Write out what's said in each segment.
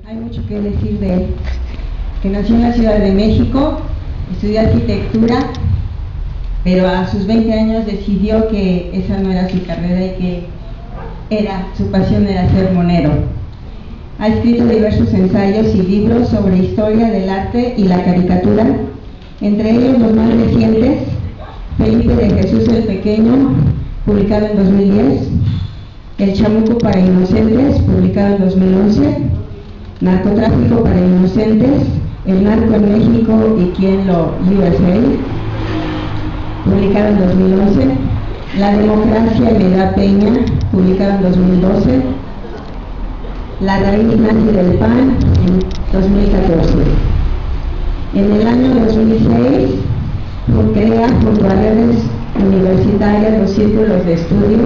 Hay mucho que decir de él, que nació en la Ciudad de México, estudió arquitectura, pero a sus 20 años decidió que esa no era su carrera y que su pasión era ser monero. Ha escrito diversos ensayos y libros sobre historia del arte y la caricatura, entre ellos los más recientes, Felipe de Jesús el Pequeño, publicado en 2010, El Chamuco para Inocentes, publicado en 2011, Narcotráfico para Inocentes, El Narco en México y Quién lo USA, publicado en 2011, La Democracia le da Peña, publicado en 2012, La raíz nazi del PAN, en 2014. En el año 2006 crea junto a redes universitarias los círculos de estudio.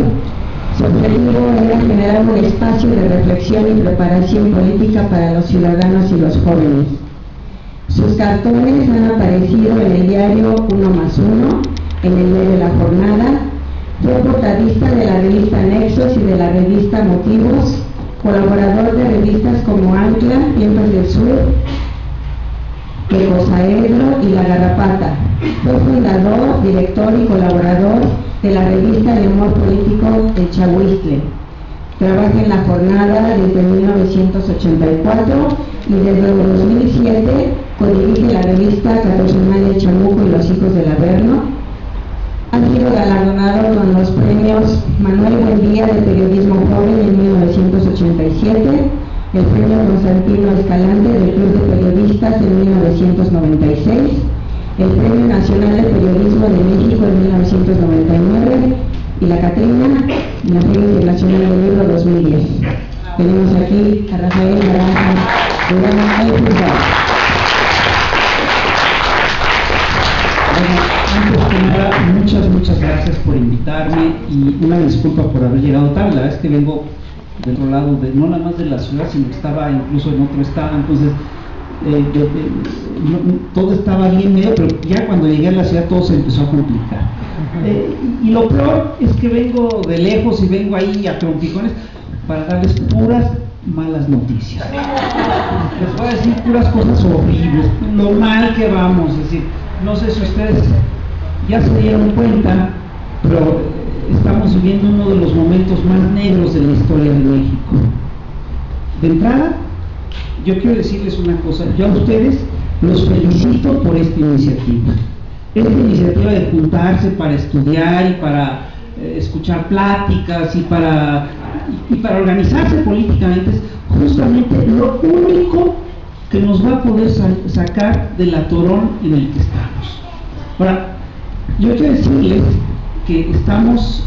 Su objetivo era generar un espacio de reflexión y preparación política para los ciudadanos y los jóvenes. Sus cartones han aparecido en el diario 1+1, en el medio de La Jornada, fue portadista de la revista Nexos y de la revista Motivos, colaborador de revistas como Ancla, Tiempos del Sur, Que Cosaedro y La Garrapata. Fue fundador, director y colaborador de la revista de humor político El Chahuistle. Trabaja en La Jornada desde 1984 y desde el 2007 codirige la revista Catorcenal El Chamuco y los Hijos del Averno. Ha sido galardonado con los premios Manuel Buendía de Periodismo Joven en 1987, el premio Constantino Escalante del Club de Periodistas en 1996, el Premio Nacional de Periodismo de México en 1999 y la Catrina en la Feria Internacional del Libro 2010. Tenemos aquí a Rafael Naranja de El Juzgado. Antes que nada, muchas gracias por invitarme y una disculpa por haber llegado tarde. La verdad es que vengo del otro lado, no nada más de la ciudad, sino que estaba incluso en otro estado, entonces todo estaba bien medio, pero ya cuando llegué a la ciudad todo se empezó a complicar. Y lo peor es que vengo de lejos y vengo ahí a trompicones para darles puras malas noticias. Les voy a decir puras cosas horribles, lo mal que vamos, es decir, no sé si ustedes ya se dieron cuenta, pero estamos viviendo uno de los momentos más negros de la historia de México. De entrada, yo quiero decirles una cosa, yo a ustedes los felicito por esta iniciativa. Esta iniciativa de juntarse para estudiar y para escuchar pláticas y para organizarse políticamente es justamente lo único que nos va a poder sacar del atorón en el que estamos. Ahora, yo quiero decirles que estamos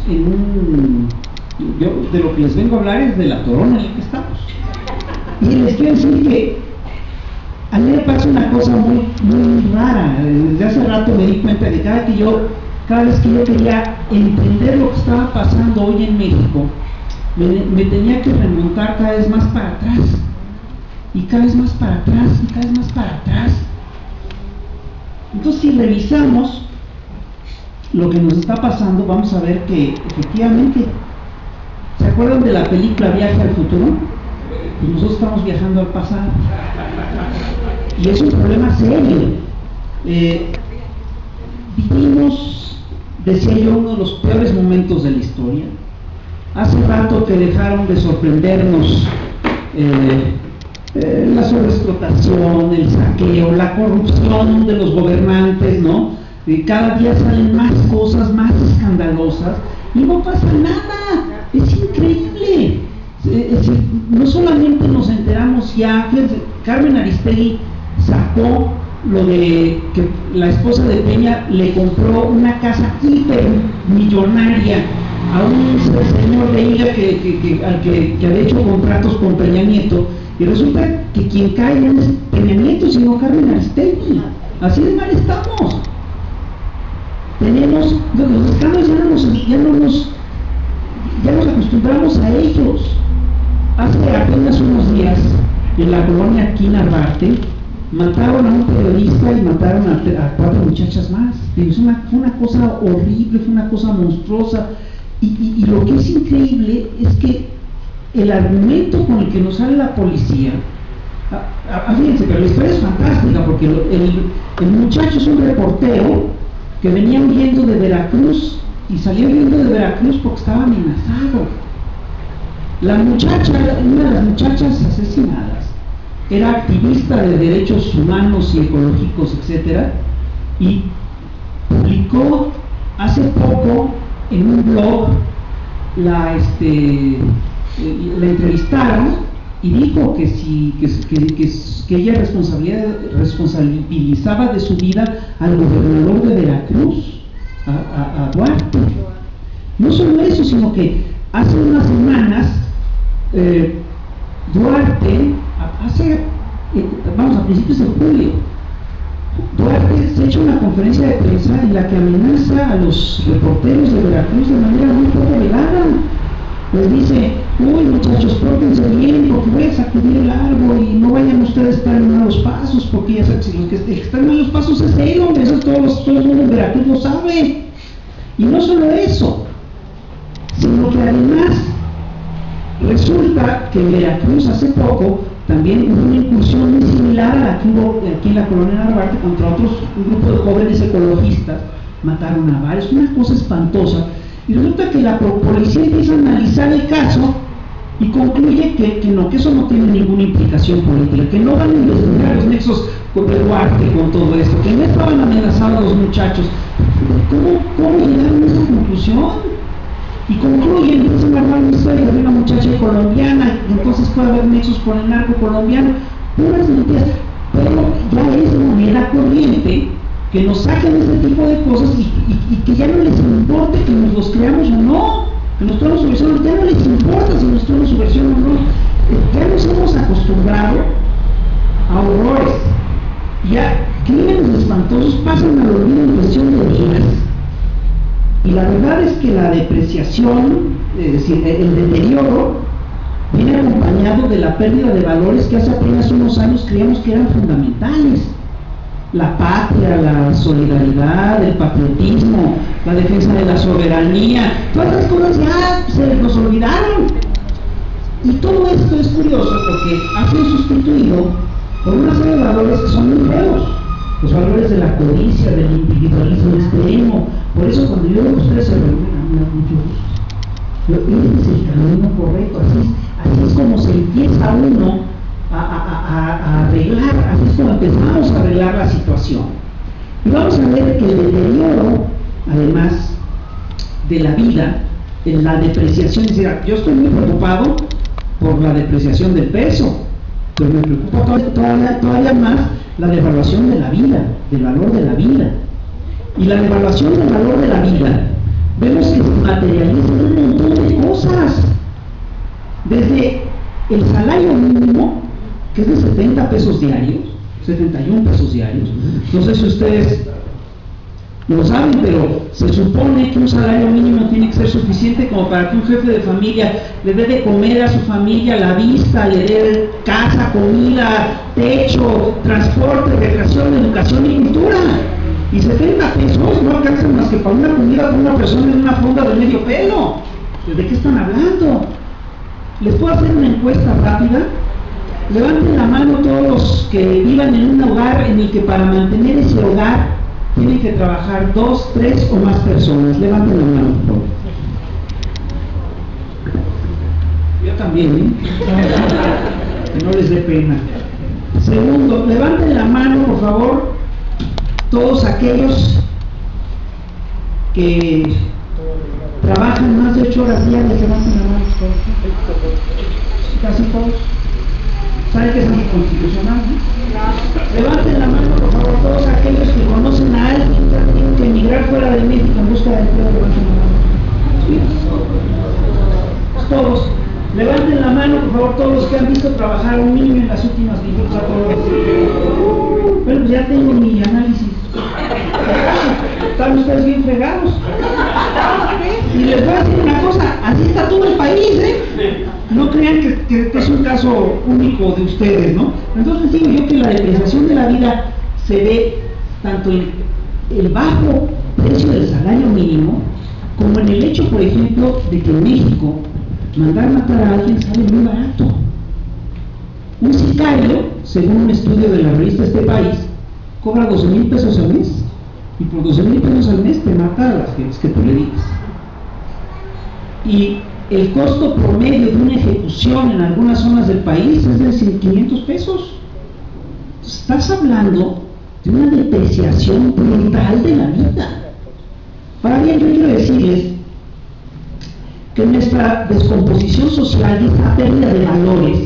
de lo que les vengo a hablar es del atorón en el que estamos. Y les quiero decir que a mí me pasa una cosa muy rara. Desde hace rato me di cuenta de cada vez que yo quería entender lo que estaba pasando hoy en México, me tenía que remontar cada vez más para atrás, y cada vez más para atrás, y cada vez más para atrás. Entonces, si revisamos lo que nos está pasando, vamos a ver que efectivamente, ¿se acuerdan de la película Viaje al Futuro? Pues nosotros estamos viajando al pasado y es un problema serio. Vivimos, decía yo, uno de los peores momentos de la historia. Hace rato que dejaron de sorprendernos la sobreexplotación, el saqueo, la corrupción de los gobernantes, ¿no? Cada día salen más cosas más escandalosas y no pasa nada. Es increíble. No solamente nos enteramos ya, Carmen Aristegui sacó lo de que la esposa de Peña le compró una casa hipermillonaria a un señor de ella que había hecho contratos con Peña Nieto, y resulta que quien cae no es Peña Nieto sino Carmen Aristegui. Así de mal estamos. Tenemos los escándalos, ya nos acostumbramos a ellos. Hace apenas unos días, en la colonia aquí Narvarte, mataron a un periodista y mataron a 4 muchachas más. Fue una cosa horrible, fue una cosa monstruosa. Y lo que es increíble es que el argumento con el que nos sale la policía Fíjense, pero la historia es fantástica porque el muchacho es un reportero que venía huyendo de Veracruz y salió huyendo de Veracruz porque estaba amenazado. La muchacha, una de las muchachas asesinadas, era activista de derechos humanos y ecológicos, etcétera, y publicó hace poco en un blog, la entrevistaron y dijo que ella responsabilizaba de su vida al gobernador de Veracruz, a Duarte. No solo eso, sino que hace unas semanas Duarte, a principios de julio, Duarte se ha hecho una conferencia de prensa en la que amenaza a los reporteros de Veracruz de manera muy poco velada. Les dice: uy, muchachos, pórtense bien porque voy a sacudir el árbol y no vayan ustedes a estar en malos pasos, porque ya saben, si los que están en malos pasos es él, hombre, eso todo el mundo en Veracruz lo sabe. Y no solo eso, sino que además resulta que en Veracruz hace poco también hubo una incursión muy similar a la que hubo aquí en la colonia Narvarte contra un grupo de jóvenes ecologistas. Mataron a varios, una cosa espantosa. Y resulta que la policía empieza a analizar el caso y concluye que eso no tiene ninguna implicación política, que no van a investigar los nexos con Duarte, con todo esto, que no estaban amenazados los muchachos. ¿Cómo llegaron a esa conclusión? Y concluyen, empiezan a armar una historia de una muchacha colombiana, y entonces puede haber nexos con el narco colombiano, puras mentiras. Pero ya es de manera corriente que nos saquen ese tipo de cosas y que ya no les importe que nos los creamos o no, que nos tomemos su versión, ya no les importa si nos tomemos su versión o no. Ya nos hemos acostumbrado a horrores, ya crímenes espantosos pasan al olvido en cuestión de días. Y la verdad es que la depreciación, es decir, el deterioro, viene acompañado de la pérdida de valores que hace apenas unos años creíamos que eran fundamentales. La patria, la solidaridad, el patriotismo, la defensa de la soberanía, todas esas cosas ya se nos olvidaron. Y todo esto es curioso porque ha sido sustituido por una serie de valores que son muy feos. Los valores de la codicia, del individualismo extremo. Por eso cuando yo veo que ustedes se reúnen, a mí me da mucho gusto. Ese es el camino correcto, así es como se empieza uno a arreglar, así es como empezamos a arreglar la situación. Y vamos a ver que el deterioro, además de la vida, en la depreciación, es decir, yo estoy muy preocupado por la depreciación del peso, pero me preocupa todavía más la devaluación de la vida, del valor de la vida. Y la devaluación del valor de la vida, vemos que se materializa en un montón de cosas, desde el salario mínimo, que es de 70 pesos diarios, 71 pesos diarios. No sé si ustedes lo saben, pero se supone que un salario mínimo tiene que ser suficiente como para que un jefe de familia le dé de comer a su familia, la vista, le dé casa, comida, techo, transporte, recreación, educación y cultura. Y 70 pesos no alcanzan más que para una comida para una persona en una fonda de medio pelo. ¿De qué están hablando? ¿Les puedo hacer una encuesta rápida? Levanten la mano todos los que vivan en un hogar en el que para mantener ese hogar tienen que trabajar 2, 3 o más personas. Levanten la mano, por favor. Yo también, que no les dé pena. Segundo, levanten la mano, por favor, todos aquellos que trabajan más de 8 horas diarias. Levanten la mano, casi todos. ¿Saben que es anticonstitucional? No. Levanten la mano, por favor, todos aquellos que conocen a alguien que ha tenido que emigrar fuera de México en busca de empleo. Levanten la mano. ¿Sí? Todos. Levanten la mano, por favor, todos los que han visto trabajar a un niño en las últimas 24 horas. Bueno, pues ya tengo mi análisis. Están ustedes bien fregados. Y les voy a decir una cosa, así está todo el país, ¿eh? No crean que es un caso único de ustedes, ¿no? Entonces digo yo que la depreciación de la vida se ve tanto en el bajo precio del salario mínimo, como en el hecho, por ejemplo, de que en México mandar matar a alguien sale muy barato. Un sicario, según un estudio de la revista Este País, cobra 12,000 pesos al mes, y por 12,000 pesos al mes te mata a las gentes que tú le digas. Y el costo promedio de una ejecución en algunas zonas del país es de 500 pesos. Estás hablando de una depreciación brutal de la vida. Ahora bien, yo quiero decirles que nuestra descomposición social y esta pérdida de valores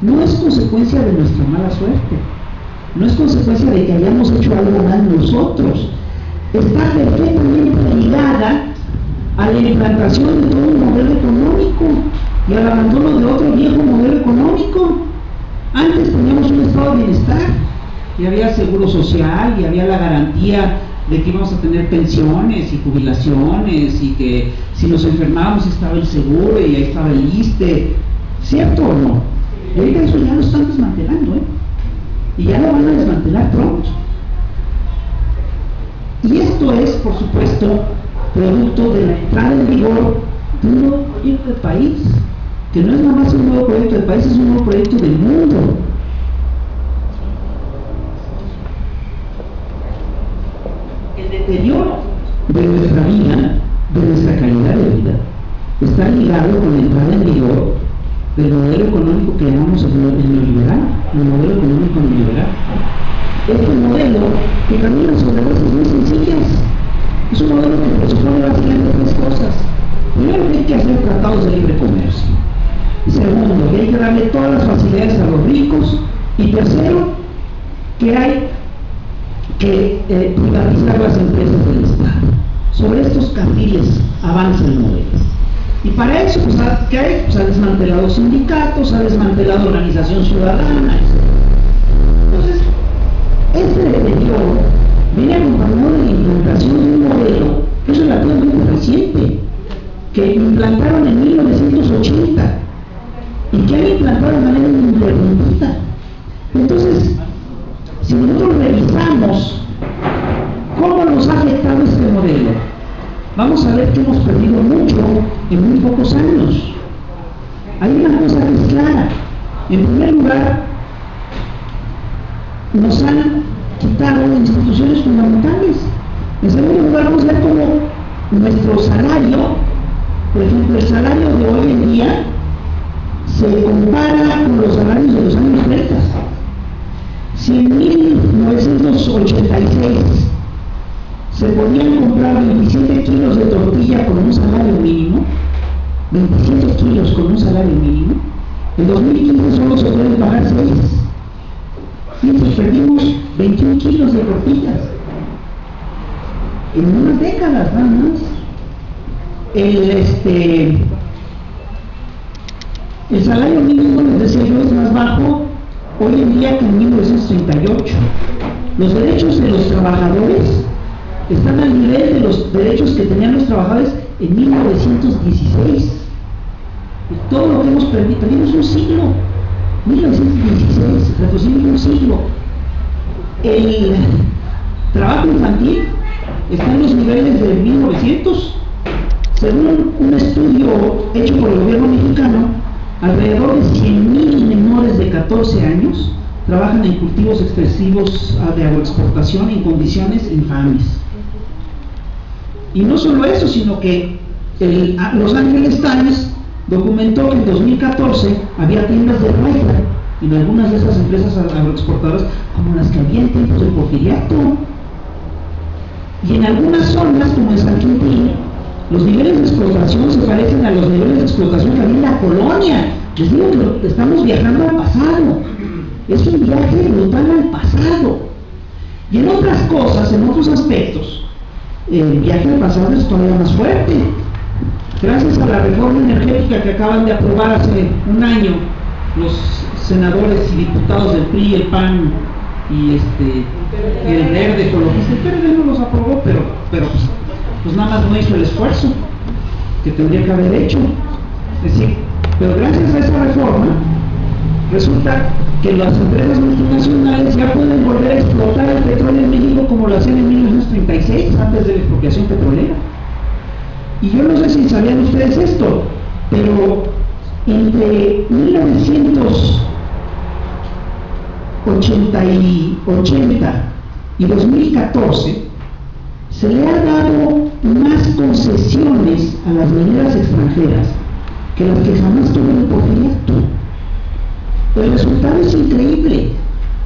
no es consecuencia de nuestra mala suerte, no es consecuencia de que hayamos hecho algo mal nosotros, está perfectamente ligada a la implantación de todo un modelo económico y al abandono de otro viejo modelo económico. Antes teníamos un estado de bienestar y había seguro social y había la garantía de que íbamos a tener pensiones y jubilaciones y que si nos enfermábamos estaba el seguro y ahí estaba el ISSSTE, ¿cierto o no? Y ahorita eso ya lo están desmantelando, y ya lo van a desmantelar pronto. Y esto es, por supuesto, producto de la entrada en vigor de un nuevo proyecto de país, que no es nada más un nuevo proyecto de país, es un nuevo proyecto del mundo. El deterioro de nuestra vida, de nuestra calidad de vida, está ligado con la entrada en vigor del modelo económico que llamamos el neoliberal, el modelo económico neoliberal. Este modelo que camina sobre bases muy sencillas, es un modelo que presupone básicamente tres cosas. Primero, que hay que hacer tratados de libre comercio. Segundo, que hay que darle todas las facilidades a los ricos. Y tercero, que hay que privatizar las empresas del Estado. Sobre estos carriles avanza el modelo. Y para eso, pues, ¿qué hay? Pues ha desmantelado sindicatos, ha desmantelado organización ciudadana. Entonces, este deterioro viene acompañado de la implantación de un modelo que es relativamente reciente, que implantaron en 1980 y que han implantado de manera ininterrumpida. Entonces, si nosotros revisamos cómo nos ha afectado este modelo, vamos a ver que hemos perdido mucho en muy pocos años. Hay una cosa que es clara. En primer lugar, nos han quitado instituciones fundamentales. En segundo lugar, vamos a ver cómo nuestro salario, por ejemplo, el salario de hoy en día, se compara con los salarios de los años 30. Si en 1986 se podían comprar 27 kilos de tortilla con un salario mínimo, 27 kilos con un salario mínimo, en 2015 solo se pueden pagar 6. Y entonces perdimos 21 kilos de tortillas en unas décadas nada más. El salario mínimo, les decía yo, es más bajo hoy en día que en 1938. Los derechos de los trabajadores están al nivel de los derechos que tenían los trabajadores en 1916. Y todo lo que hemos perdido, perdimos un siglo. 1916, retrocedimos un siglo. El trabajo infantil está en los niveles de 1900. Según un estudio hecho por el gobierno mexicano, alrededor de 100,000 menores de 14 años trabajan en cultivos extensivos de agroexportación en condiciones infames. Y no solo eso, sino que Los Angeles Times documentó que en 2014 había tiendas de raya en algunas de esas empresas agroexportadoras como las que había en tiempos del Porfiriato. Y en algunas zonas, como en San Quintín, los niveles de explotación se parecen a los niveles de explotación que había en la colonia. Les digo que estamos viajando al pasado. Es un viaje brutal al pasado. Y en otras cosas, en otros aspectos, el viaje al pasado es todavía más fuerte. Gracias a la reforma energética que acaban de aprobar hace un año los senadores y diputados del PRI, el PAN y el Verde ecologista, el PRD no los aprobó, pero pues nada más no hizo el esfuerzo que tendría que haber hecho. Es decir, pero gracias a esa reforma resulta que las empresas multinacionales ya pueden volver a explotar el petróleo en México como lo hacían en 1936, antes de la expropiación petrolera. Y yo no sé si sabían ustedes esto, pero entre 1900 80 y 2014 se le ha dado más concesiones a las mineras extranjeras que las que jamás tuvieron por proyecto. El resultado es increíble.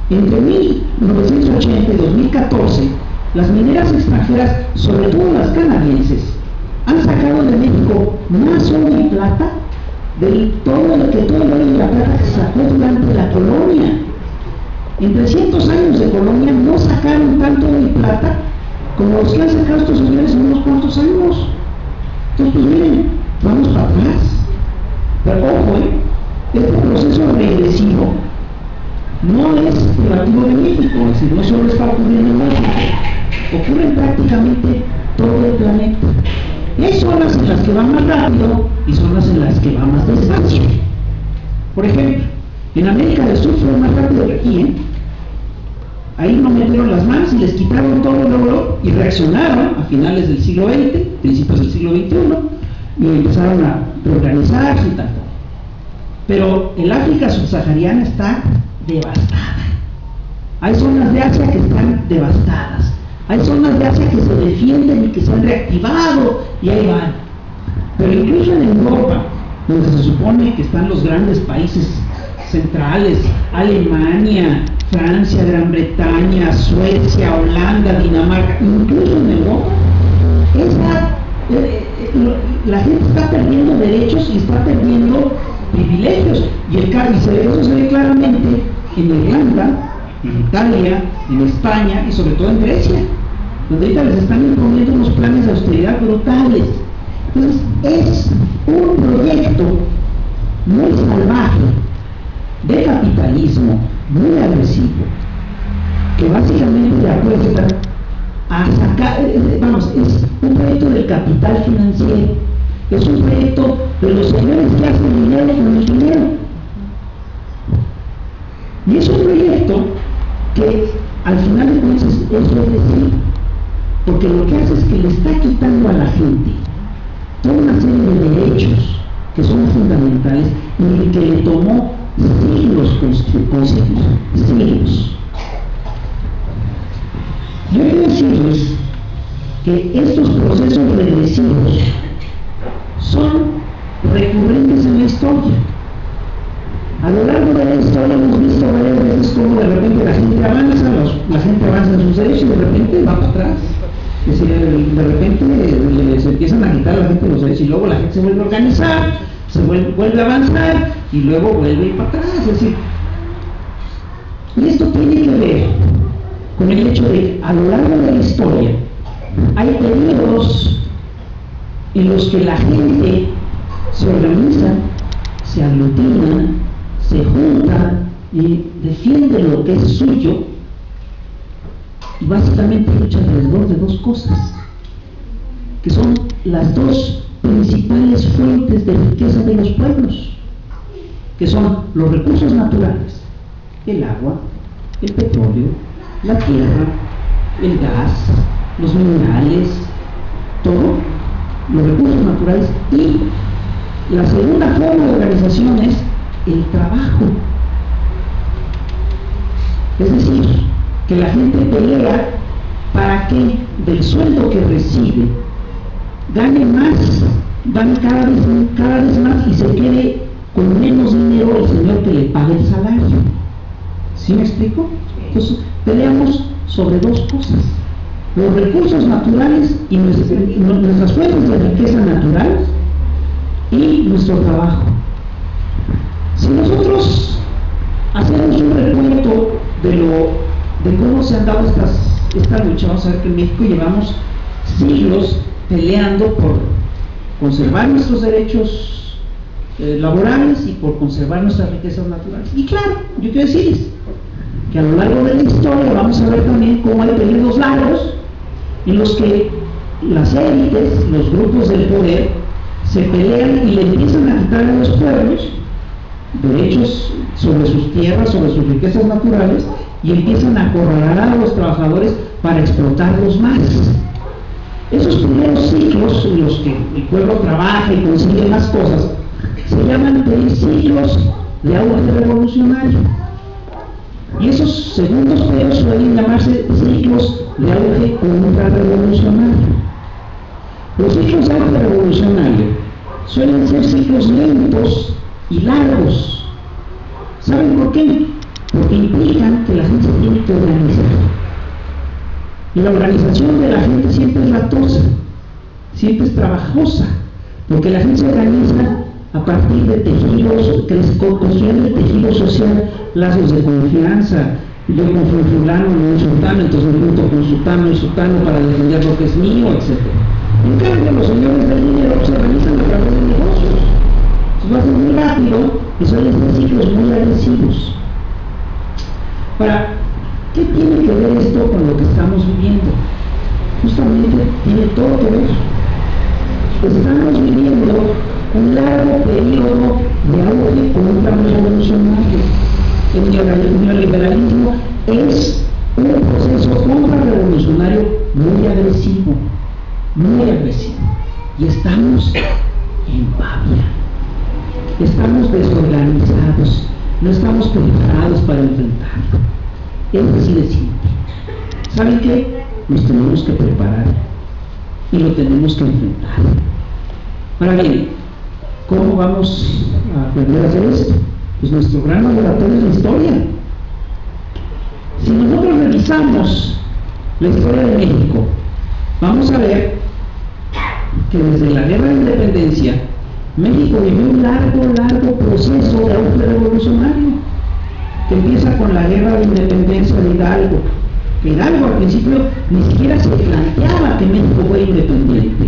Entre 1980 y 2014, las mineras extranjeras, sobre todo las canadienses, han sacado de México más oro y plata de todo el oro y la plata que sacó durante la colonia. En 300 años de colonia no sacaron tanto oro y plata como los que han sacado estos señores en unos cuantos años. Entonces, pues miren, vamos para atrás. Pero ojo, este proceso regresivo no es privativo de México, es decir, no solo está ocurriendo en México, ocurre en prácticamente todo el planeta. Y hay zonas en las que va más rápido y zonas en las que va más despacio. Por ejemplo, en América del Sur fue más rápido que aquí, Ahí no metieron las manos y les quitaron todo el oro y reaccionaron a finales del siglo XX, principios del siglo XXI, y empezaron a reorganizarse y tal. Pero el África subsahariana está devastada. Hay zonas de Asia que están devastadas. Hay zonas de Asia que se defienden y que se han reactivado y ahí van. Pero incluso en Europa, donde se supone que están los grandes países centrales, Alemania, Francia, Gran Bretaña, Suecia, Holanda, Dinamarca, incluso en Europa, la gente está perdiendo derechos y está perdiendo privilegios. Y eso se ve claramente en Irlanda, en Italia, en España y sobre todo en Grecia, donde ahorita les están imponiendo unos planes de austeridad brutales. Entonces, es un proyecto muy salvaje de capitalismo, muy agresivo, que básicamente apuesta a sacar, es un proyecto del capital financiero, es un proyecto de los señores que hacen dinero con el dinero. Y es un proyecto que al final de cuentas es regresivo, porque lo que hace es que le está quitando a la gente toda una serie de derechos que son fundamentales y que le tomó siglos conseguir, siglos. Yo quiero decirles que estos procesos regresivos son recurrentes en la historia. A lo largo de la historia hemos visto varias veces cómo de repente la gente avanza en sus derechos y de repente va para atrás. Es decir, de repente se empiezan a quitar a la gente los derechos y luego la gente se vuelve a organizar, se vuelve a avanzar y luego vuelve a ir para atrás. Es decir, y esto tiene que ver con el hecho de que a lo largo de la historia hay periodos en los que la gente se organiza, se aglutina, se junta y defiende lo que es suyo y básicamente lucha alrededor de dos cosas, que son las dos principales fuentes de riqueza de los pueblos, que son los recursos naturales, el agua, el petróleo, la tierra, el gas, los minerales, todo, los recursos naturales, y la segunda forma de organización es el trabajo. Es decir, que la gente pelea para que del sueldo que recibe gane más, gane cada vez más y se quede con menos dinero el señor que le pague el salario. ¿Sí me explico? Entonces, peleamos sobre dos cosas: los recursos naturales y nuestras fuentes de riqueza natural y nuestro trabajo. Si nosotros hacemos un recuento de cómo se han dado esta lucha, vamos a ver que en México llevamos siglos peleando por conservar nuestros derechos laborales y por conservar nuestras riquezas naturales. Y claro, yo quiero decirles que a lo largo de la historia vamos a ver también cómo hay periodos largos en los que las élites, los grupos del poder, se pelean y le empiezan a quitar a los pueblos derechos sobre sus tierras, sobre sus riquezas naturales, y empiezan a acorralar a los trabajadores para explotarlos más. Esos primeros ciclos en los que el pueblo trabaja y consigue más cosas se llaman ciclos de auge revolucionario. Y esos segundos feos suelen llamarse ciclos de auge contrarrevolucionario. Los ciclos de auge revolucionario suelen ser ciclos lentos y largos. ¿Saben por qué? Porque implican que la gente se tiene que organizar. Y la organización de la gente siempre es latosa, siempre es trabajosa, porque la gente se organiza a partir de tejidos, construyendo el tejido social, lazos de confianza. Yo confío en fulano, no en sultano, entonces me junto con sultano y sultano para defender lo que es mío, etc. En cambio, los señores del dinero se organizan a través de negocios. Se lo hacen muy rápido y suelen ser ciclos muy agresivos. Ahora, ¿qué tiene que ver esto con lo que estamos viviendo? Justamente tiene todo que ver. Estamos viviendo un largo periodo de auge contrarrevolucionario. El neoliberalismo es un proceso contrarrevolucionario muy agresivo, y estamos en pavia, estamos desorganizados, no estamos preparados para enfrentarlo. Es así de simple. ¿Saben qué? Nos tenemos que preparar y lo tenemos que enfrentar. Ahora bien, ¿cómo vamos a aprender a hacer esto? Pues nuestro gran laboratorio es la historia. Si nosotros revisamos la historia de México, vamos a ver que desde la Guerra de Independencia, México vivió un largo proceso de auge revolucionario, que empieza con la Guerra de Independencia de Hidalgo. Que Hidalgo al principio ni siquiera se planteaba que México fuera independiente.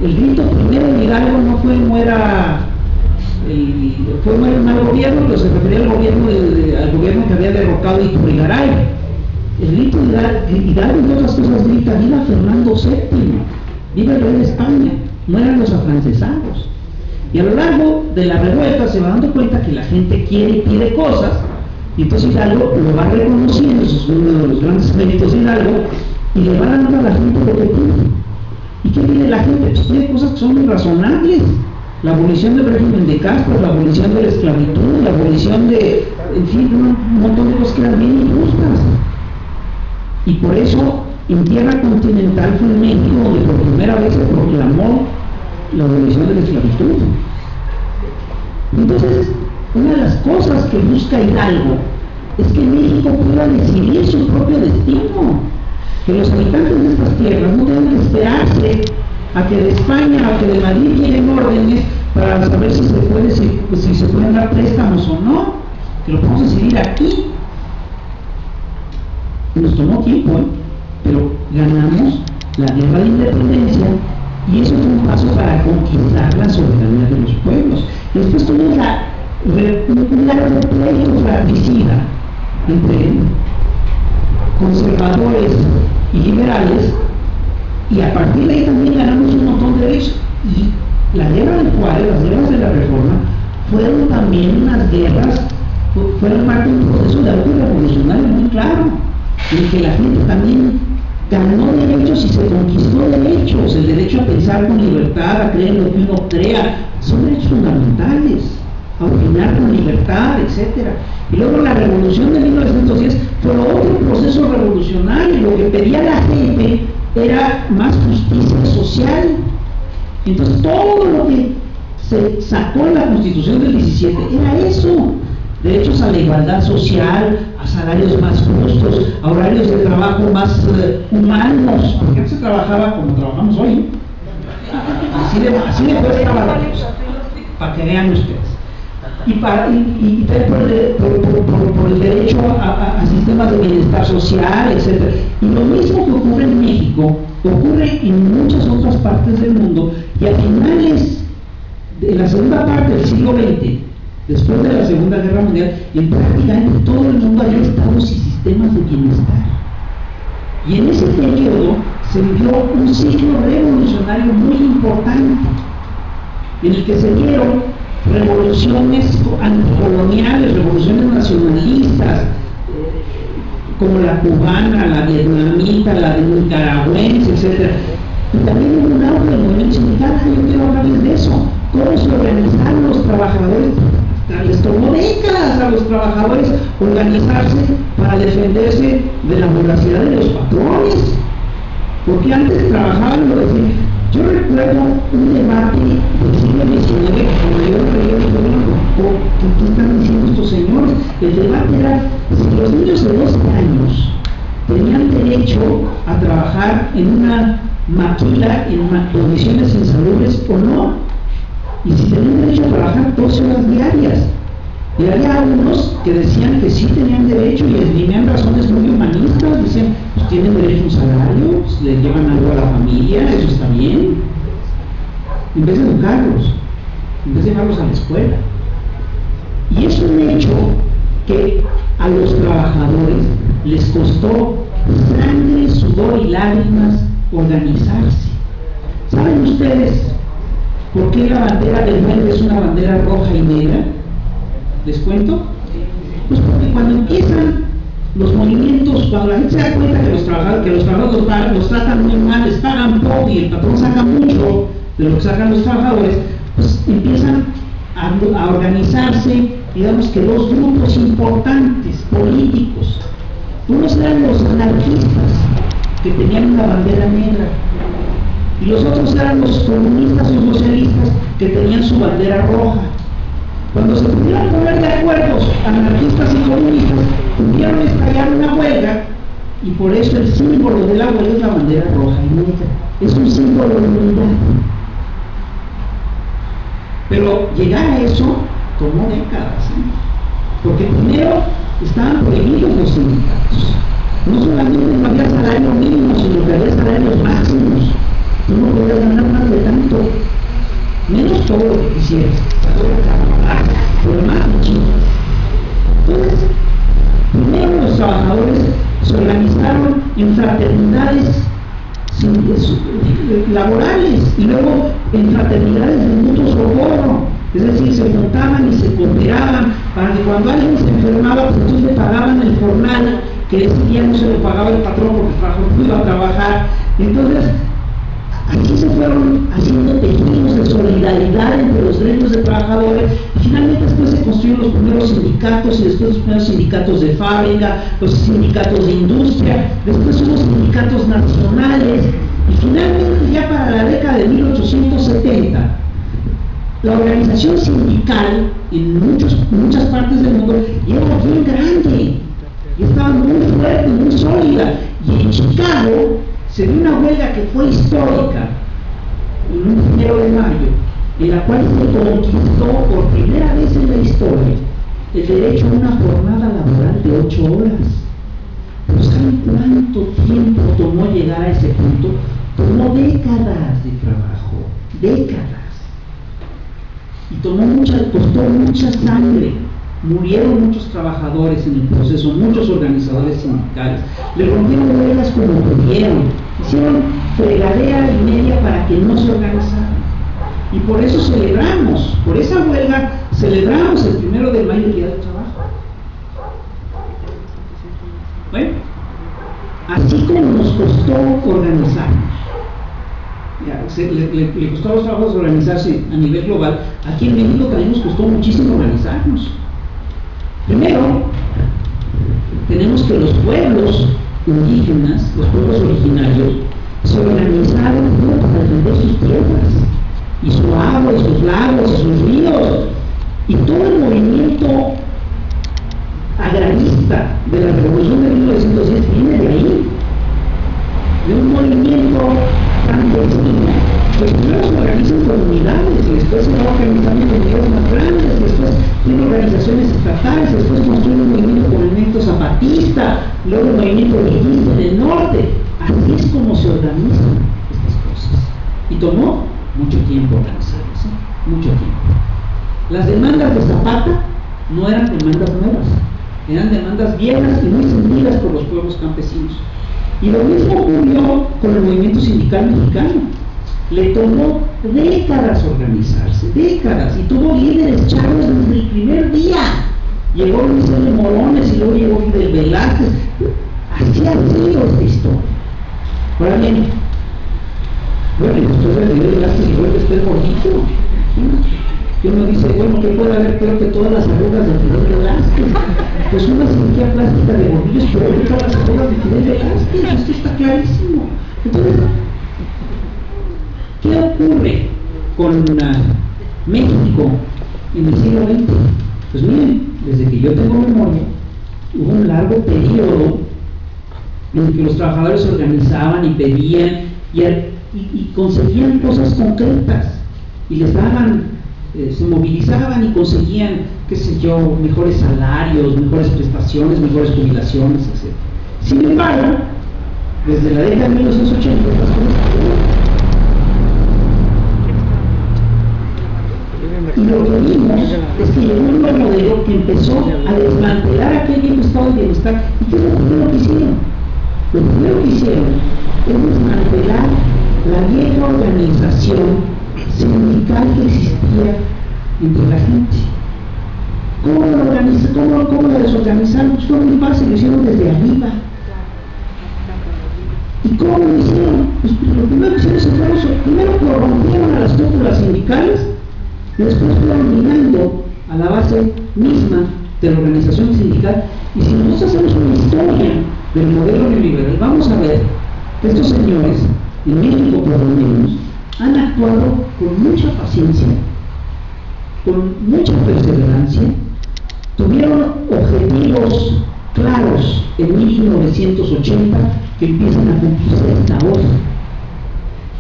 El grito primero de Hidalgo no fue muera un mal gobierno, pero se refería al gobierno que había derrocado Iturrigaray. El grito de Hidalgo, entre otras cosas, grita: viva Fernando VII, viva el rey de España, mueran los afrancesados. Y a lo largo de la revuelta se va dando cuenta que la gente quiere y pide cosas, y entonces Hidalgo lo va reconociendo, eso es uno de los grandes méritos de Hidalgo, y le va dando a la gente lo que pide. ¿Y qué pide la gente? Pues pide cosas que son muy razonables: la abolición del régimen de Castro, la abolición de la esclavitud, la abolición de, en fin, un montón de cosas que eran bien injustas. Y por eso, en tierra continental fue en México donde por primera vez se proclamó la abolición de la esclavitud. Entonces, una de las cosas que busca Hidalgo es que México pueda decidir su propio destino, que los habitantes de estas tierras no tengan que esperarse a que de España o que de Madrid lleguen órdenes para saber si se pueden dar préstamos o no, que lo podemos decidir aquí. Nos tomó tiempo, pero ganamos la guerra de independencia, y eso fue un paso para conquistar la soberanía de los pueblos. Después tuvimos un largo pleito fratricida entre conservadores y liberales, y a partir de ahí también ganamos un montón de derechos. Y la guerra del Juárez, las guerras de la Reforma, fueron también unas guerras, fueron parte de un proceso de auge revolucionario muy claro, en el que la gente también ganó derechos y se conquistó derechos: el derecho a pensar con libertad, a creer lo que uno crea, son derechos fundamentales, a opinar con libertad, etc. Y luego la revolución de 1910 fue otro proceso revolucionario. Lo que pedía la gente era más justicia social. Entonces todo lo que se sacó en la Constitución del 17 era eso: derechos a la igualdad social, a salarios más justos, a horarios de trabajo más humanos, porque antes se trabajaba como trabajamos hoy, así de fuerza para que vean ustedes, y por el derecho a sistemas de bienestar social, etc. Y lo mismo que ocurre en México ocurre en muchas otras partes del mundo, y a finales de la segunda parte del siglo XX, después de la Segunda Guerra Mundial, en prácticamente todo el mundo había estados y sistemas de bienestar. Y en ese periodo se vivió un ciclo revolucionario muy importante, en el que se dieron revoluciones anticoloniales, revoluciones nacionalistas, como la cubana, la vietnamita, la nicaragüense, etc. Y también hubo un auge del movimiento sindical. Yo quiero hablarles de eso: cómo se organizaron los trabajadores. Les tomó décadas obligas a los trabajadores a organizarse para defenderse de la voracidad de los patrones. Porque antes trabajaban, lo decían. Yo recuerdo un debate del siglo XIX que cuando yo leí el periódico, ¿qué están diciendo estos señores? El debate era si los niños de 12 años tenían derecho a trabajar en una maquila en condiciones insalubres o no, y si tenían derecho a trabajar 12 horas diarias. Y había unos que decían que sí tenían derecho y les tenían razones muy humanistas, decían, pues tienen derecho a un salario, pues, le llevan algo a la familia, eso está bien. En vez de educarlos, en vez de llevarlos a la escuela. Y es un hecho que a los trabajadores les costó sangre, sudor y lágrimas organizarse. ¿Saben ustedes por qué la bandera del verde es una bandera roja y negra? ¿Les cuento? Pues porque cuando empiezan los movimientos, cuando la gente se da cuenta que los trabajadores los tratan muy mal, les pagan poco y el patrón saca mucho de lo que sacan los trabajadores, pues empiezan a organizarse, digamos que dos grupos importantes, políticos. Unos eran los anarquistas, que tenían una bandera negra, y los otros eran los comunistas o socialistas, que tenían su bandera roja. Cuando se pudieron poner de acuerdo anarquistas y comunistas, pudieron estallar una huelga, y por eso el símbolo de la huelga es la bandera roja y negra. Es un símbolo de unidad. Pero llegar a eso tomó décadas, ¿sí? Porque primero estaban prohibidos los sindicatos. No solamente no había salario mínimo, sino que había salarios máximos. Tú no podías ganar más de tanto, menos todo lo que quisieras, pero más muchísimo. Entonces, primero los trabajadores se organizaron en fraternidades laborales y luego en fraternidades de mutuo socorro, es decir, se juntaban y se cooperaban para que cuando alguien se enfermaba, pues entonces le pagaban el jornal, que ese día no se lo pagaba el patrón porque el trabajador no iba a trabajar. Entonces, así se fueron haciendo tejidos de solidaridad entre los gremios de trabajadores, y finalmente después se construyeron los primeros sindicatos, y después los primeros sindicatos de fábrica, los sindicatos de industria, después unos sindicatos nacionales, y finalmente ya para la década de 1870, la organización sindical en muchas partes del mundo era bien grande, y estaba muy fuerte, muy sólida, y en Chicago se dio una huelga que fue histórica, en un 1 de mayo, en la cual se conquistó por primera vez en la historia el derecho a una jornada laboral de 8 horas. Pero ¿saben cuánto tiempo tomó llegar a ese punto? Tomó décadas de trabajo, décadas. Y costó mucha sangre. Murieron muchos trabajadores en el proceso, muchos organizadores sindicales, le rompieron huelgas como pudieron, hicieron fregadera y media para que no se organizaran. Y por eso celebramos, por esa huelga, celebramos el 1 de mayo, el Día del Trabajo. Bueno, así como nos costó organizarnos, le costó a los trabajadores organizarse a nivel global, aquí en México también nos costó muchísimo organizarnos. Primero, tenemos que los pueblos indígenas, los pueblos originarios, se organizaron para defender sus tierras, y su agua, y sus lagos, y sus ríos, y todo el movimiento agrarista de la Revolución de 1910 viene de ahí, de un movimiento campesino. Pues primero se organizan comunidades, y después se va organizando comunidades más grandes, después tiene organizaciones estatales, después construye un movimiento zapatista, luego el movimiento villista en el norte. Así es como se organizan estas cosas. Y tomó mucho tiempo organizarse, mucho tiempo. Las demandas de Zapata no eran demandas nuevas, eran demandas viejas y muy sentidas por los pueblos campesinos. Y lo mismo ocurrió con el movimiento sindical mexicano. Le tomó décadas organizarse, décadas, y tuvo líderes chavos desde el primer día. Llegó Luis L. Morones y luego llegó Fidel Velázquez. Así ha sido esta historia. Ahora bien, bueno, y después de Fidel Velázquez llegó el después gordito. Y uno dice, bueno, ¿qué puede haber peor que todas las arrugas de Fidel Velázquez? Pues una cirugía plástica de Gordillo es peor que todas las arrugas de Fidel Velázquez, esto está clarísimo. Entonces, ¿qué ocurre con México en el siglo XX? Pues miren, desde que yo tengo memoria, hubo un largo periodo en el que los trabajadores se organizaban y pedían y conseguían cosas concretas y les daban, se movilizaban y conseguían, qué sé yo, mejores salarios, mejores prestaciones, mejores jubilaciones, etc. Sin embargo, desde la década de 1980 las cosas cambiaron. Y lo que vimos es que llegó un nuevo modelo que empezó a desmantelar aquel viejo estado de bienestar. ¿Y qué es lo primero que hicieron? Lo primero que hicieron es desmantelar la vieja organización sindical que existía entre la gente. ¿Cómo la desorganizaron? Pues fue muy fácil, lo hicieron desde arriba. ¿Y cómo lo hicieron? Pues lo primero que hicieron es primero corrompieron a las cúpulas sindicales y después fueron minando a la base misma de la organización sindical. Y si nosotros hacemos una historia del modelo neoliberal, vamos a ver que estos señores, en México por lo menos, han actuado con mucha paciencia, con mucha perseverancia, tuvieron objetivos claros en 1980 que empiezan a cumplirse hasta hoy.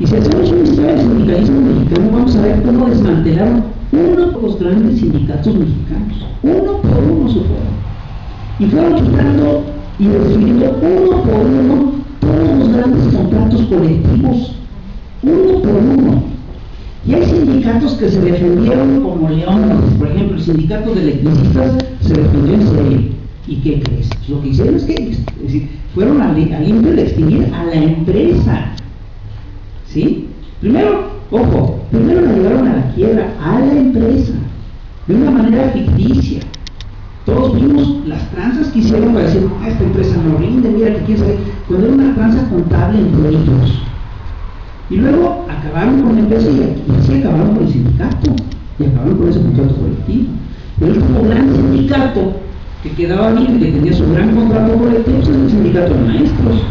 Y si hacemos una historia del sindicalismo mexicano, vamos a ver cómo desmantelaron uno de los grandes sindicatos mexicanos, uno por uno se fueron, y fueron quitando y destruyendo uno por uno todos los grandes contratos colectivos, uno por uno. Y hay sindicatos que se defendieron como leones. Por ejemplo, el sindicato de electricistas se defendió en serio. ¿Y qué crees? Lo que hicieron es que fueron al limpio de extinguir a la empresa. ¿Sí? Primero la llevaron a la quiebra, a la empresa, de una manera ficticia. Todos vimos las tranzas que hicieron para decir, esta empresa no rinde, mira que quién sabe, cuando era una tranza contable entre ellos. Y luego acabaron con la empresa y así acabaron con el sindicato, y acabaron con ese contrato colectivo. El último gran sindicato que quedaba bien y que tenía su gran contrato colectivo es el sindicato de maestros.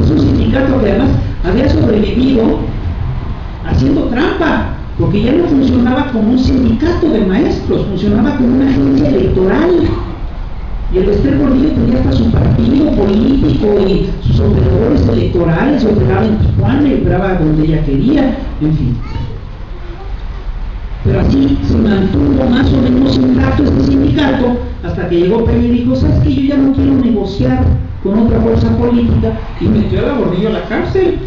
Es un sindicato que además había sobrevivido haciendo trampa, porque ya no funcionaba como un sindicato de maestros, funcionaba como una agencia electoral. Y el Ester Gordillo tenía hasta su partido político y sus operadores electorales, operaba en Tijuana y operaba donde ella quería, en fin. Pero así se mantuvo más o menos intacto este sindicato hasta que llegó Peña y dijo, ¿sabes qué? Yo ya no quiero negociar con otra fuerza política, y metió a Gordillo a la cárcel.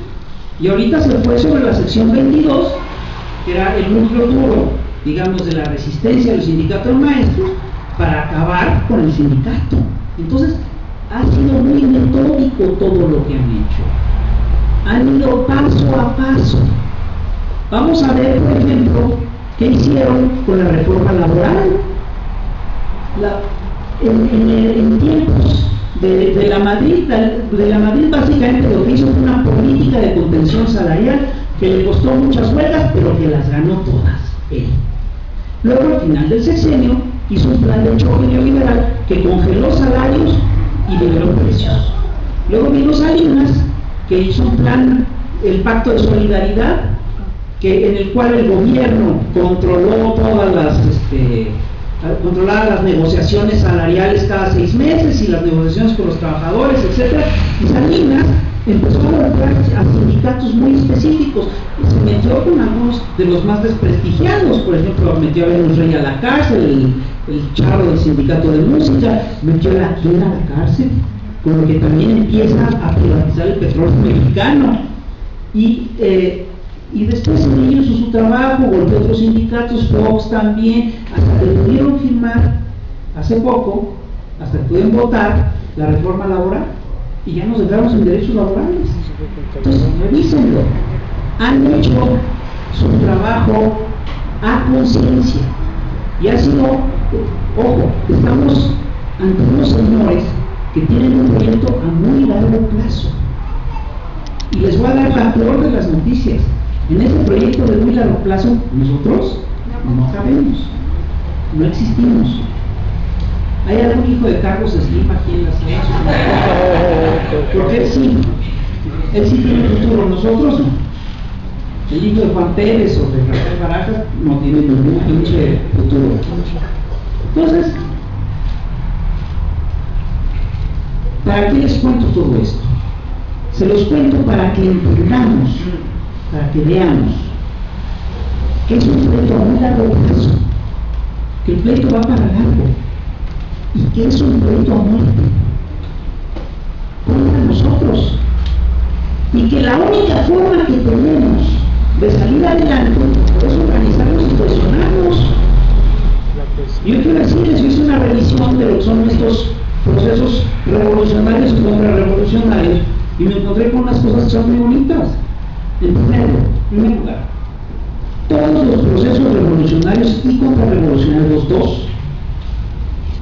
Y ahorita se fue sobre la sección 22, que era el núcleo duro, digamos, de la resistencia del sindicato de maestros, para acabar con el sindicato. Entonces, ha sido muy metódico todo lo que han hecho. Han ido paso a paso. Vamos a ver, por ejemplo, qué hicieron con la reforma laboral. En tiempos de la Madrid básicamente lo que hizo fue una política de contención salarial que le costó muchas huelgas, pero que las ganó todas él. Luego, al final del sexenio, hizo un plan de choque neoliberal que congeló salarios y liberó precios. Luego vino Salinas, que hizo un plan, el Pacto de Solidaridad, en el cual el gobierno controló todas controlaba las negociaciones salariales cada 6 meses y las negociaciones con los trabajadores, etc. Y Salinas empezó a golpear a sindicatos muy específicos y se metió con algunos de los más desprestigiados. Por ejemplo, metió a Venus Rey a la cárcel, el charro del sindicato de música, metió a la Quiera a la cárcel, con lo que también empieza a privatizar el petróleo mexicano. Y después él hizo su trabajo, golpeó a otros sindicatos, Fox también, hasta que pudieron firmar hace poco, hasta que pudieron votar la reforma laboral y ya nos dejaron sin derechos laborales. Entonces, revísenlo. Han hecho su trabajo a conciencia y ha sido, ojo, estamos ante unos señores que tienen un proyecto a muy largo plazo. Y les voy a dar la peor de las noticias. En este proyecto de muy largo plazo, nosotros No sabemos, no existimos. ¿Hay algún hijo de Carlos Slim aquí en la sala? Porque él sí tiene futuro, nosotros no. El hijo de Juan Pérez o de Rafael Barajas no tiene ningún pinche futuro. Entonces, ¿para qué les cuento todo esto? Se los cuento para que entendamos, para que veamos que es un pleito a muy largo plazo, que el pleito va para largo y que es un pleito a muerte contra nosotros, y que la única forma que tenemos de salir adelante es organizarnos y cohesionarnos. Yo quiero decirles, yo hice una revisión de lo que son estos procesos revolucionarios y contrarrevolucionarios y me encontré con unas cosas que son muy bonitas. En primer lugar, todos los procesos revolucionarios y contrarrevolucionarios, los dos,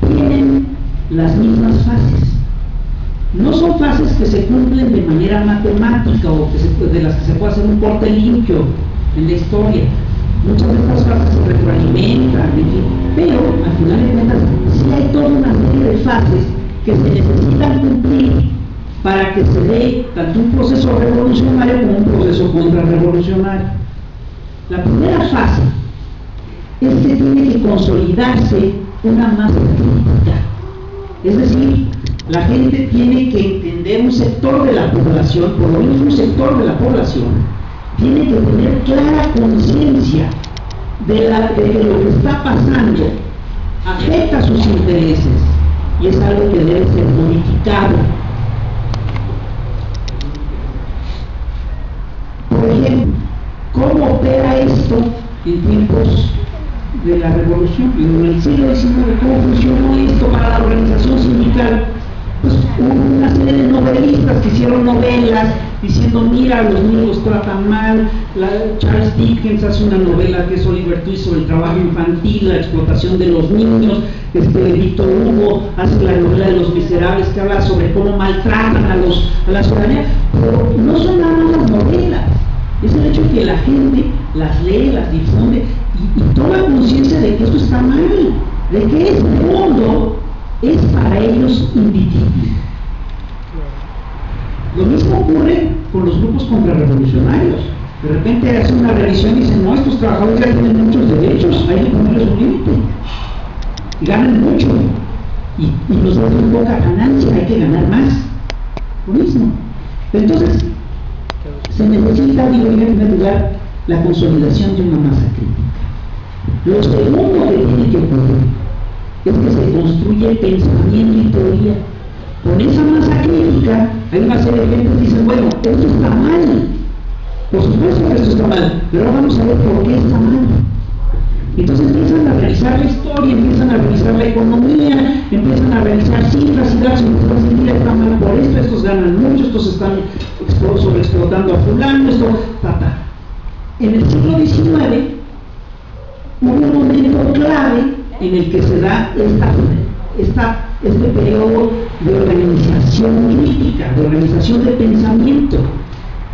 tienen las mismas fases. No son fases que se cumplen de manera matemática o de las que se puede hacer un corte limpio en la historia. Muchas de estas fases se retroalimentan, pero al final de cuentas sí hay toda una serie de fases que se necesitan cumplir para que se dé tanto un proceso revolucionario como un proceso contrarrevolucionario. La primera fase es que tiene que consolidarse una masa crítica, es decir, la gente tiene que entender, un sector de la población, por lo menos un sector de la población, tiene que tener clara conciencia de que lo que está pasando afecta sus intereses y es algo que debe ser modificado. Por ejemplo, ¿cómo opera esto en tiempos de la revolución? En el siglo XIX, ¿cómo funcionó esto para la organización sindical? Pues hubo una serie de novelistas que hicieron novelas diciendo, mira, los niños los tratan mal. Charles Dickens hace una novela que es Oliver Twist sobre el trabajo infantil, la explotación de los niños. Víctor Hugo hace la novela de Los Miserables, que habla sobre cómo maltratan a la ciudadanía. Pero no son nada más las novelas, es el hecho de que la gente las lee, las difunde y toma conciencia de que esto está mal, de que este mundo es para ellos invivible. Lo mismo ocurre con los grupos contrarrevolucionarios. De repente hacen una revisión y dicen, no, estos trabajadores ya tienen muchos derechos, hay que ponerles un límite. Y ganan mucho. Y nos dan poca ganancia, hay que ganar más. Lo mismo. Entonces, se necesita, digo, en primer lugar, la consolidación de una masa crítica. Lo segundo que tiene que ocurrir es que se construye pensamiento y teoría. Con esa masa crítica, hay una serie de gente que dicen, bueno, esto está mal. Por supuesto que esto está mal, pero ahora vamos a ver por qué está mal. Entonces empiezan a revisar la historia, empiezan a revisar la economía, empiezan a revisar cifras y datos, empiezan a decir, mira, está mal por esto, estos ganan mucho, estos están sobreexplotando a fulano, esto, En el siglo XIX hubo un momento clave en el que se da este periodo de organización crítica, de organización de pensamiento.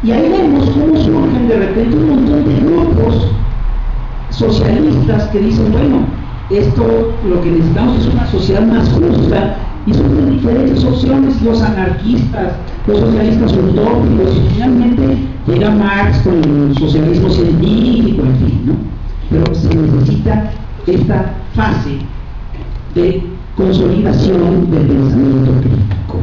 Y ahí vemos cómo surgen de repente un montón de grupos socialistas que dicen, bueno, esto lo que necesitamos es una sociedad más justa, y son diferentes opciones, los anarquistas, los socialistas utópicos, y finalmente llega Marx con el socialismo científico, en fin, ¿no? Pero se necesita esta fase de consolidación del pensamiento crítico.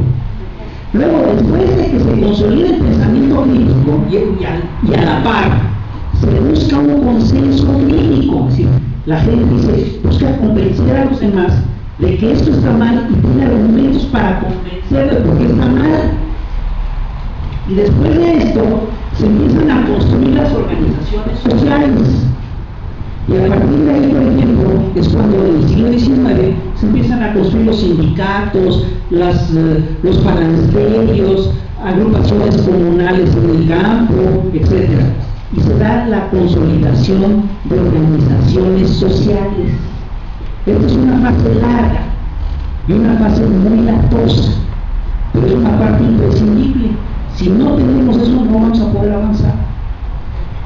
Luego, después de que se consolide el pensamiento crítico y a la par se busca un consenso crítico, es decir, la gente busca convencer a los demás de que esto está mal y tiene argumentos para convencer de por qué está mal. Y después de esto se empiezan a construir las organizaciones sociales. Y a partir de ahí, por ejemplo, es cuando en el siglo XIX se empiezan a construir los sindicatos, los falansterios, agrupaciones comunales en el campo, etc. Y se da la consolidación de organizaciones sociales. Esta es una fase larga y una fase muy latosa, pero es una parte imprescindible. Si no tenemos eso, no vamos a poder avanzar.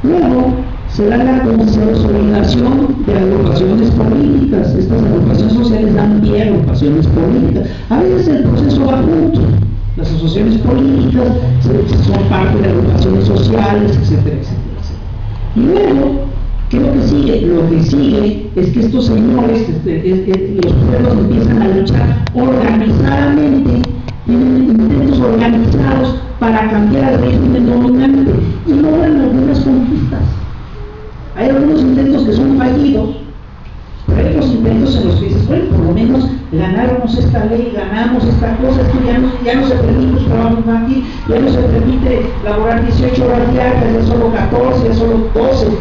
Luego será la consolidación de agrupaciones políticas. Estas agrupaciones sociales dan pie a agrupaciones políticas. A veces el proceso va junto. Las asociaciones políticas son parte de agrupaciones sociales, etcétera, etcétera, etcétera. Y luego, ¿qué es lo que sigue? Lo que sigue es que estos señores, los pueblos empiezan a luchar organizadamente, tienen intentos organizados para cambiar al régimen dominante y logran algunas conquistas. Hay algunos intentos que son fallidos, pero hay otros intentos en los que dices, bueno, por lo menos ganamos esta ley, ganamos esta cosa, esto ya no se permite el trabajo infantil, ya no se permite laborar 18 horas diarias, ya solo 14, ya solo 12, etc.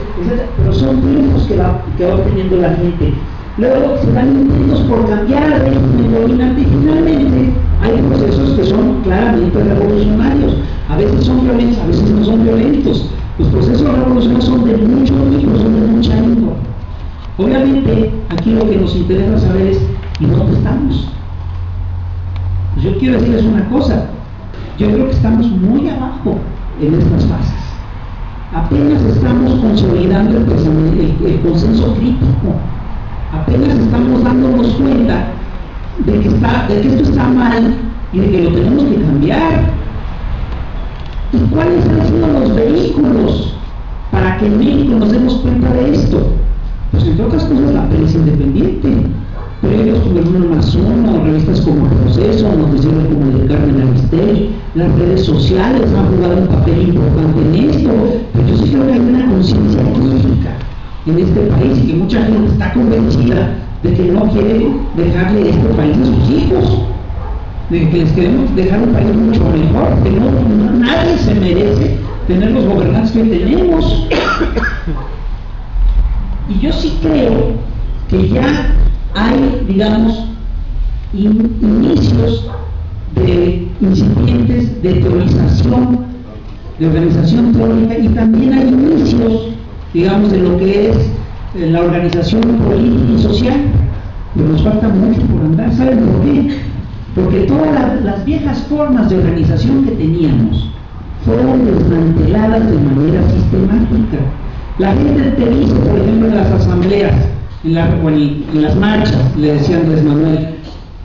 Pero son triunfos que va obteniendo la gente. Luego se dan intentos por cambiar al régimen dominante y finalmente hay procesos que son claramente revolucionarios. A veces son violentos, a veces no son violentos. Los procesos revolucionarios son de mucho ímpetu, son de mucha índole. Obviamente, aquí lo que nos interesa saber es ¿y dónde estamos? Pues yo quiero decirles una cosa. Yo creo que estamos muy abajo en estas fases. Apenas estamos consolidando el consenso crítico. Apenas estamos dándonos cuenta de que esto está mal y de que lo tenemos que cambiar. ¿Y cuáles han sido los vehículos para que en México nos demos cuenta de esto? Pues entre otras cosas la prensa independiente, periódicos como El Uno más Uno, revistas como Proceso, noticieros como el de Carmen Aristegui, las redes sociales han jugado un papel importante en esto, pero yo sí creo que hay una conciencia crítica en este país y que mucha gente está convencida de que no quiere dejarle este país a sus hijos, de que les queremos dejar un país mucho mejor, que nadie se merece tener los gobernantes que tenemos. Y yo sí creo que ya hay, digamos, inicios de incipientes de teorización, de organización teórica, y también hay inicios, digamos, de lo que es la organización política y social, pero nos falta mucho por andar. ¿Saben por qué? Porque todas las viejas formas de organización que teníamos fueron desmanteladas de manera sistemática. La gente te dice, por ejemplo, en las asambleas, en las marchas, le decía Andrés Manuel,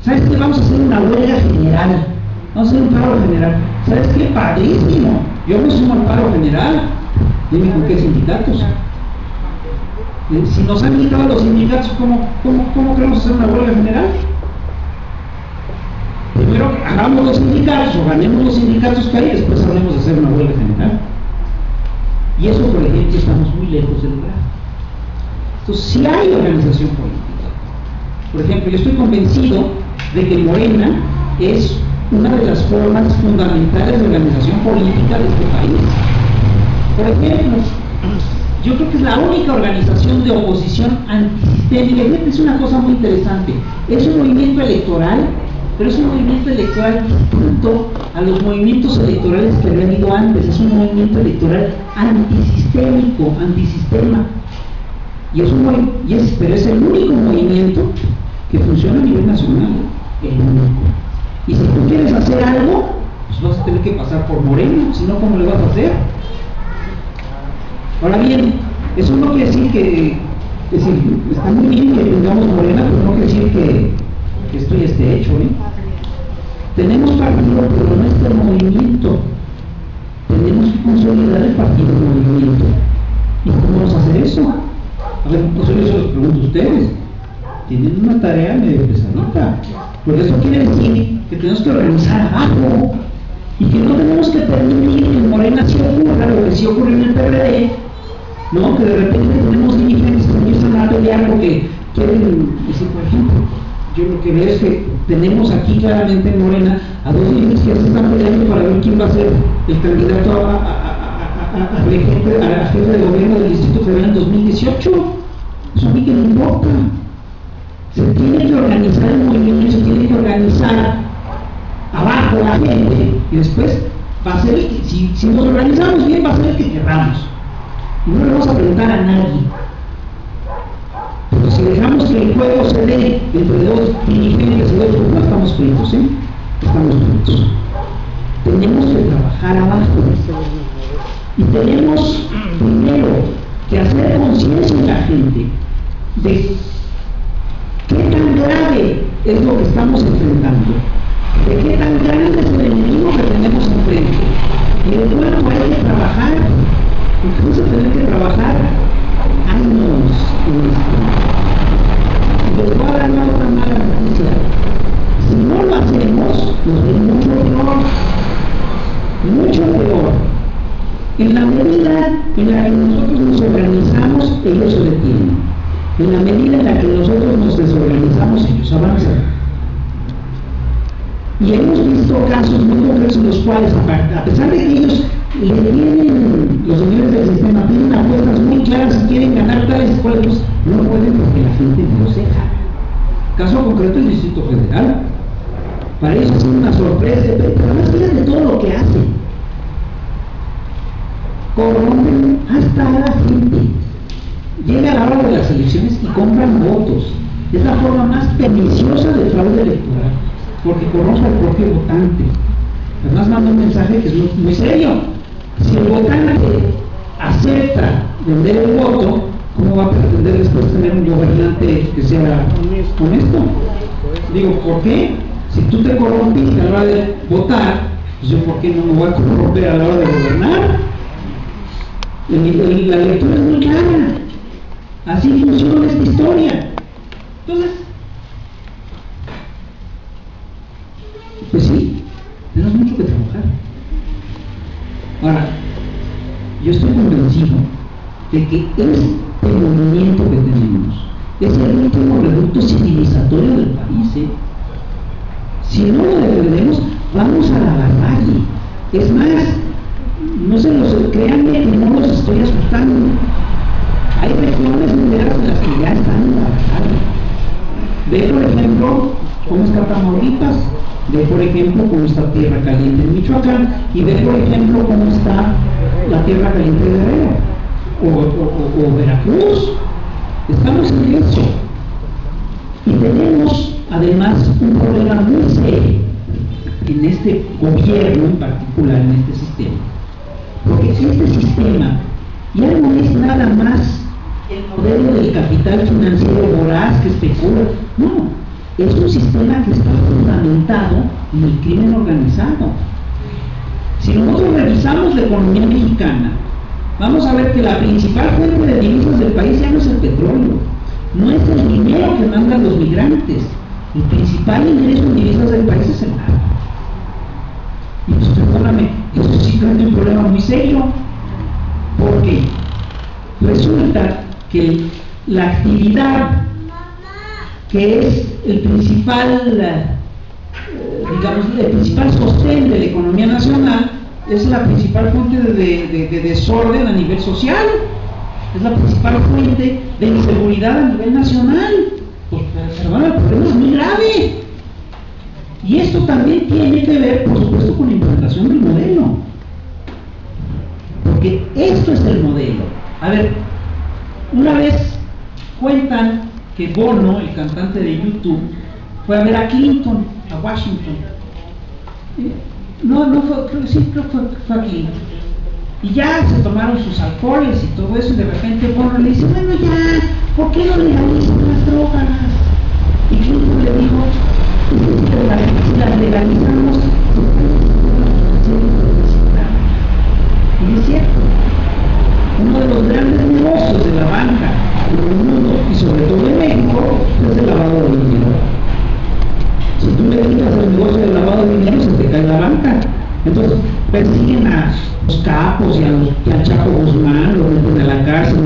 ¿sabes qué? Vamos a hacer una huelga general, vamos a hacer un paro general. ¿Sabes qué? Padrísimo, yo me sumo al paro general. Dime con qué sindicatos. Si nos han quitado los sindicatos, ¿cómo queremos hacer una huelga general? Primero hagamos los sindicatos o ganemos los sindicatos que hay, después hablemos de hacer una huelga general. Y eso, por ejemplo, estamos muy lejos de lograr. Entonces, si hay organización política. Por ejemplo, yo estoy convencido de que Morena es una de las formas fundamentales de organización política de este país. Por ejemplo, yo creo que es la única organización de oposición antisistémica. Es una cosa muy interesante. Es un movimiento electoral, pero es un movimiento electoral distinto a los movimientos electorales que había habido antes. Es un movimiento electoral antisistémico, antisistema. Pero es el único movimiento que funciona a nivel nacional. El único. Y si tú quieres hacer algo, pues vas a tener que pasar por Moreno, si no, ¿cómo le vas a hacer? Ahora bien, eso no quiere decir que es decir, está muy bien que tengamos Morena, pero no quiere decir que esto ya esté hecho, ¿eh? Tenemos partido, pero no es el movimiento. Tenemos que consolidar el partido del movimiento. ¿Y cómo vamos a hacer eso? A ver, pues yo les pregunto a ustedes. Tienen una tarea medio pesadita. Porque eso quiere decir que tenemos que organizar abajo. Y que no tenemos que permitir que en Morena sí ocurra lo que sí ocurre en el PRD, ¿no? Que de repente tenemos dirigentes que empiezan a pelear porque quieren decir, por ejemplo, yo lo que veo es que tenemos aquí claramente en Morena a dos dirigentes que se están peleando para ver quién va a ser el candidato a jefe de gobierno del Distrito Federal en 2018. Eso a mí que me importa. Se tiene que organizar el movimiento, se tiene que organizar abajo la gente, y después va a ser el que, si nos organizamos bien, va a ser el que querramos. Y no le vamos a preguntar a nadie. Pero si dejamos que el juego se dé entre dos dirigentes y dos grupos, estamos fritos, ¿eh? Estamos fritos. Tenemos que trabajar abajo. Y tenemos primero que hacer conciencia en la gente de qué tan grave es lo que estamos enfrentando, de qué tan grande es el enemigo que tenemos enfrente, y de bueno, hay que trabajar, porque vamos a tener que trabajar años en esto. Y les voy a dar una otra mala noticia: si no lo hacemos, nos va mucho peor. En la medida en la que nosotros nos organizamos, ellos se detienen. En la medida en la que nosotros nos desorganizamos, ellos avanzan. Y hemos visto casos muy concretos en los cuales, a pesar de que ellos le tienen, los señores del sistema tienen apuestas muy claras y quieren ganar tales escuelas, pues no pueden porque la gente no los deja. Caso concreto, el Distrito Federal. Para ellos es una sorpresa, pero además fíjate todo lo que hacen. Corrompen hasta a la gente. Llega a la hora de las elecciones y compran votos. Es la forma más perniciosa de fraude electoral, porque corrompe al propio votante. Además manda un mensaje que es muy serio. Si el votante acepta vender el voto, ¿cómo va a pretender después tener un gobernante que sea honesto? Digo, ¿por qué? Si tú te corrompiste a la hora de votar, pues yo ¿por qué no me voy a corromper a la hora de gobernar? La lectura es muy clara. Así funciona esta historia. Entonces, pues sí, tenemos mucho que trabajar. Ahora, yo estoy convencido de que este movimiento que tenemos es el último reducto civilizatorio del país, ¿eh? Si no lo defendemos, vamos a la barbarie. Es más, no se los créanme que no los estoy asustando. Hay regiones enteras en las que ya están en la barbarie. Ve, por ejemplo, cómo está Tamaulipas, ve, por ejemplo, cómo está Tierra Caliente en Michoacán, y ve, por ejemplo, cómo está la Tierra Caliente de Guerrero, o Veracruz. Estamos en eso. Y tenemos, además, un problema muy serio en este gobierno en particular, en este sistema. Porque este sistema ya no es nada más el modelo del capital financiero voraz que especula. No, es un sistema que está fundamentado en el crimen organizado. Si nosotros revisamos la economía mexicana, vamos a ver que la principal fuente de divisas del país ya no es el petróleo, no es el dinero que mandan los migrantes. El principal ingreso en divisas del país es el narco. Y pues perdóname, eso sí trae un problema muy serio, porque resulta que la actividad que es el principal, digamos, el principal sostén de la economía nacional, es la principal fuente de desorden a nivel social, es la principal fuente de inseguridad a nivel nacional. Pues perdón, el problema es muy grave. Y esto también tiene que ver, por supuesto, con la implantación del modelo. Porque esto es el modelo. A ver, una vez cuentan que Bono, el cantante de YouTube, fue a ver a Clinton, a Washington. No fue, creo que fue a Clinton. Y ya se tomaron sus alcoholes y todo eso, y de repente Bono le dice, bueno ya, ¿por qué no legalizan las drogas? Y Clinton le dijo, si las legalizamos, y es cierto, uno de los grandes negocios de la banca en el mundo, y sobre todo en México, es el lavado de dinero. Si tú le quitas el negocio del lavado de dinero, se te cae la banca. Entonces persiguen a los capos y a Chapo Guzmán, lo meten a la cárcel,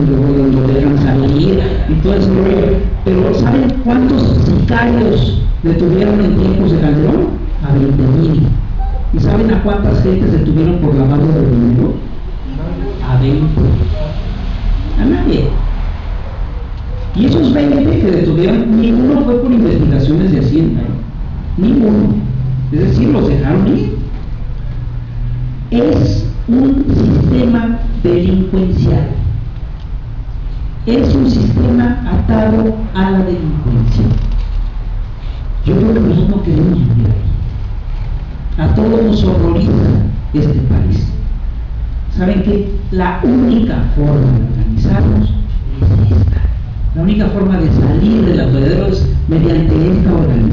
lo dejan salir y todo ese rollo. Pero ¿saben cuántos sicarios detuvieron en tiempos de Calderón? A 20,000. ¿Y saben a cuántas gentes detuvieron por lavado de dinero? A 20. A nadie. Y esos 20 que detuvieron, ninguno fue por investigaciones de Hacienda. Ninguno. Es decir, los dejaron ir. Es un sistema delincuencial. Es un sistema atado a la delincuencia. Yo creo que nosotros no queremos vivir ahí. A todos nos horroriza este país. ¿saben qué? La única forma de organizarnos es esta. La única forma de salir del atolladero es mediante esta organización.